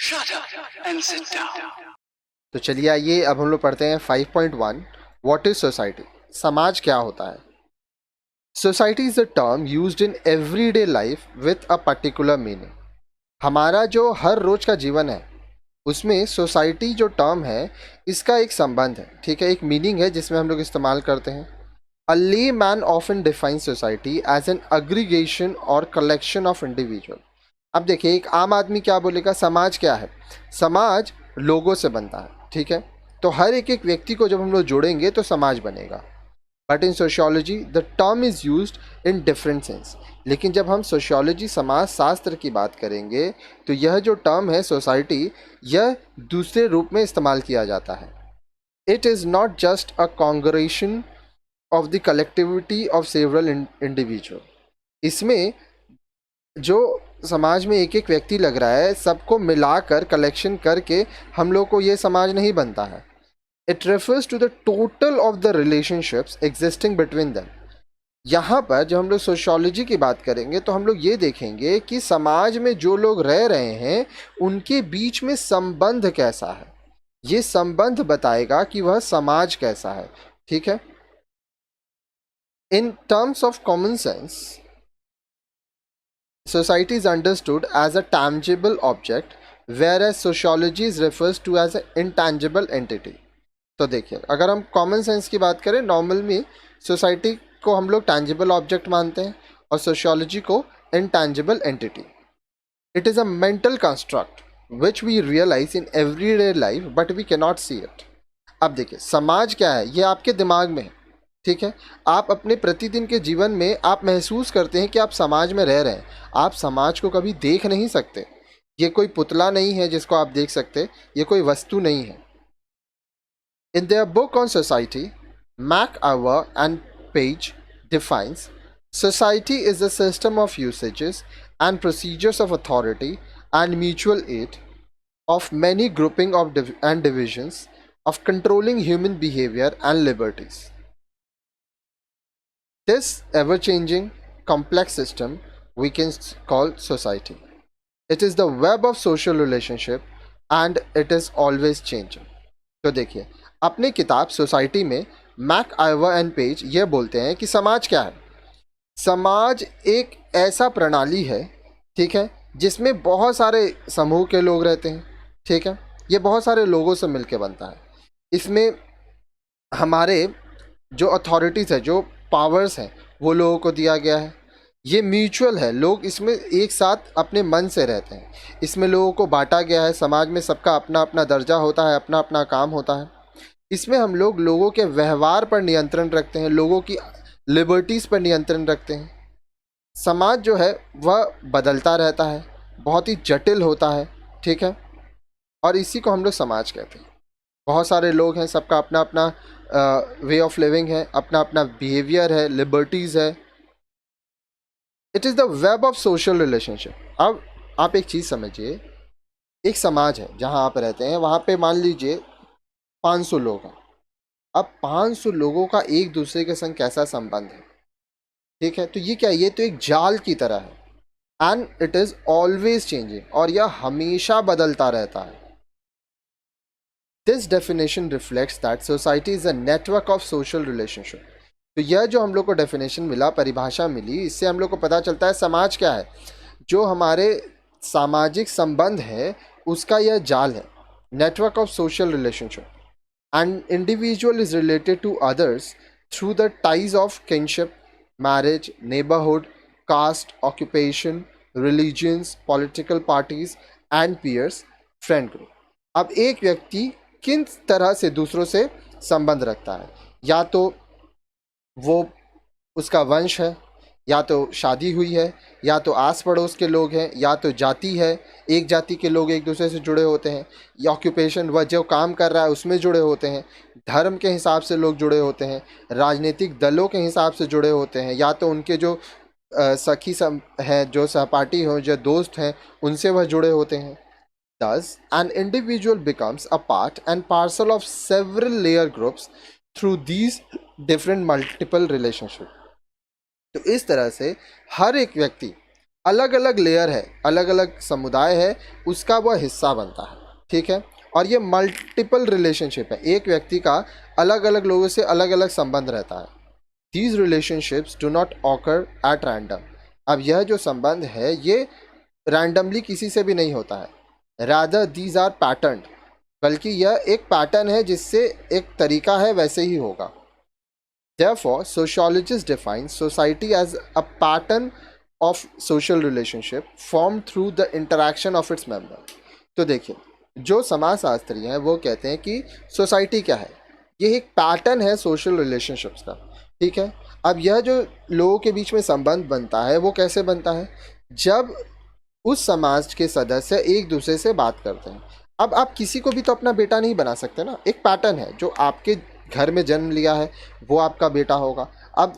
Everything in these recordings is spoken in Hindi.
Shut up and sit down. तो चलिए आइए अब हम लोग पढ़ते हैं 5.1 व्हाट इज सोसाइटी। समाज क्या होता है? Society is a term used in everyday life with a particular meaning. हमारा जो हर रोज का जीवन है उसमें सोसाइटी जो टर्म है इसका एक संबंध है, ठीक है, एक मीनिंग है जिसमें हम लोग इस्तेमाल करते हैं। अ layman often defines society as an aggregation or collection of individual। अब देखिए एक आम आदमी क्या बोलेगा, समाज क्या है? समाज लोगों से बनता है, ठीक है। तो हर एक एक व्यक्ति को जब हम लोग जोड़ेंगे तो समाज बनेगा। But in sociology the term is used in different sense. लेकिन जब हम सोशियोलॉजी समाज शास्त्र की बात करेंगे तो यह जो टर्म है सोसाइटी, यह दूसरे रूप में इस्तेमाल किया जाता है। It is not just a congregation of the collectivity of several individual. इसमें जो समाज में एक एक व्यक्ति लग रहा है, सबको मिलाकर कलेक्शन करके हम लोग को ये समाज नहीं बनता है। It refers to the total of the relationships existing between them। यहाँ पर जब हम लोग सोशियोलॉजी की बात करेंगे तो हम लोग ये देखेंगे कि समाज में जो लोग रह रहे हैं उनके बीच में संबंध कैसा है। ये संबंध बताएगा कि वह समाज कैसा है, ठीक है। In terms of common sense, society is understood as a tangible object, whereas sociology is refers to as an intangible entity। तो देखिए अगर हम कॉमन सेंस की बात करें, नॉर्मल में सोसाइटी को हम लोग टैंजिबल ऑब्जेक्ट मानते हैं और सोशियोलॉजी को intangible entity. It is a mental construct which we realise in everyday life but we cannot see it. अब देखिए समाज क्या है, ये आपके दिमाग में है, ठीक है। आप अपने प्रतिदिन के जीवन में आप महसूस करते हैं कि आप समाज में रह रहे हैं। आप समाज को कभी देख नहीं सकते। ये कोई पुतला नहीं है जिसको आप देख सकते, ये कोई वस्तु नहीं है। In their book on society, McIver and Page defines society is a system of usages and procedures of authority and mutual aid of many grouping of and divisions of controlling human behavior and liberties. This ever-changing, complex system we can call society. It is the web of social relationship and it is always changing. तो देखिए अपनी किताब सोसाइटी में मैक आइवर एंड पेज ये बोलते हैं कि समाज क्या है। समाज एक ऐसा प्रणाली है, ठीक है, जिसमें बहुत सारे समूह के लोग रहते हैं, ठीक है। ये बहुत सारे लोगों से मिलके बनता है। इसमें हमारे जो अथॉरिटीज़ है, जो पावर्स हैं, वो लोगों को दिया गया है। ये म्यूचुअल है, लोग इसमें एक साथ अपने मन से रहते हैं। इसमें लोगों को बांटा गया है। समाज में सबका अपना अपना दर्जा होता है, अपना अपना काम होता है। इसमें हम लोग लोगों के व्यवहार पर नियंत्रण रखते हैं, लोगों की लिबर्टीज़ पर नियंत्रण रखते हैं। समाज जो है वह बदलता रहता है, बहुत ही जटिल होता है, ठीक है, और इसी को हम लोग समाज कहते हैं। बहुत सारे लोग हैं, सबका अपना अपना वे ऑफ लिविंग है, अपना अपना बिहेवियर है, लिबर्टीज़ है। It is the web of social relationship. अब आप एक चीज़ समझिए, एक समाज है जहाँ आप रहते हैं, वहाँ पे मान लीजिए 500 लोग हैं। अब 500 लोगों का एक दूसरे के संग कैसा संबंध है, ठीक है। तो ये क्या है, ये तो एक जाल की तरह है and it is always changing, और यह हमेशा बदलता रहता है। This definition reflects that society is a network of social relationship. तो यह जो हम लोग को डेफिनेशन मिला, परिभाषा मिली, इससे हम लोग को पता चलता है समाज क्या है। जो हमारे सामाजिक संबंध है उसका यह जाल है, network of social relationship. And individual is related to others through the ties of kinship, marriage, neighbourhood, caste, occupation, religions, political parties and peers, friend group. अब एक व्यक्ति किन तरह से दूसरों से संबंध रखता है, या तो वो उसका वंश है, या तो शादी हुई है, या तो आस पड़ोस के लोग हैं, या तो जाति है, एक जाति के लोग एक दूसरे से जुड़े होते हैं, या ऑक्यूपेशन, वह जो काम कर रहा है उसमें जुड़े होते हैं, धर्म के हिसाब से लोग जुड़े होते हैं, राजनीतिक दलों के हिसाब से जुड़े होते हैं, या तो उनके जो सखी हैं, जो सहपाठी हो, जो दोस्त हैं, उनसे वह जुड़े होते हैं। Thus, an individual becomes a part and parcel of several layer groups through these different multiple relationships। तो इस तरह से हर एक व्यक्ति अलग अलग लेयर है, अलग अलग समुदाय है, उसका वह हिस्सा बनता है, ठीक है। और ये मल्टीपल रिलेशनशिप है, एक व्यक्ति का अलग अलग लोगों से अलग अलग संबंध रहता है। These relationships do not occur at random. अब यह जो संबंध है ये रैंडमली किसी से भी नहीं होता है, रादर दीज आर पैटर्न, बल्कि यह एक पैटर्न है जिससे एक तरीका है वैसे ही होगा। Therefore, sociologists define society as a pattern of social relationship formed through the interaction of its member. तो देखिए, जो समाजशास्त्री हैं वो कहते हैं कि सोसाइटी क्या है, ये एक पैटर्न है सोशल रिलेशनशिप्स का, ठीक है। अब यह जो लोगों के बीच में संबंध बनता है वो कैसे बनता है, जब उस समाज के सदस्य एक दूसरे से बात करते हैं। अब आप किसी को भी तो अपना बेटा नहीं बना सकते ना, एक पैटर्न है, जो आपके घर में जन्म लिया है वो आपका बेटा होगा। अब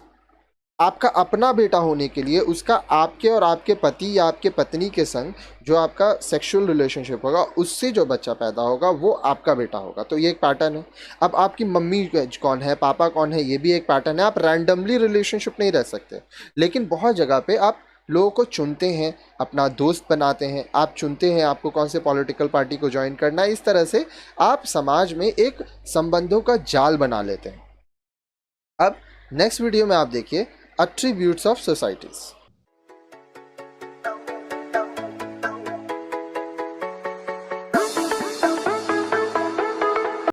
आपका अपना बेटा होने के लिए उसका आपके और आपके पति या आपके पत्नी के संग जो आपका सेक्सुअल रिलेशनशिप होगा उससे जो बच्चा पैदा होगा वो आपका बेटा होगा, तो ये एक पैटर्न है। अब आपकी मम्मी कौन है, पापा कौन है, ये भी एक पैटर्न है। आप रैंडमली रिलेशनशिप नहीं रह सकते, लेकिन बहुत जगह पे आप लोगों को चुनते हैं, अपना दोस्त बनाते हैं, आप चुनते हैं आपको कौन से पॉलिटिकल पार्टी को ज्वाइन करना है। इस तरह से आप समाज में एक संबंधों का जाल बना लेते हैं। अब नेक्स्ट वीडियो में आप देखिए एट्रीब्यूट्स ऑफ सोसाइटीज।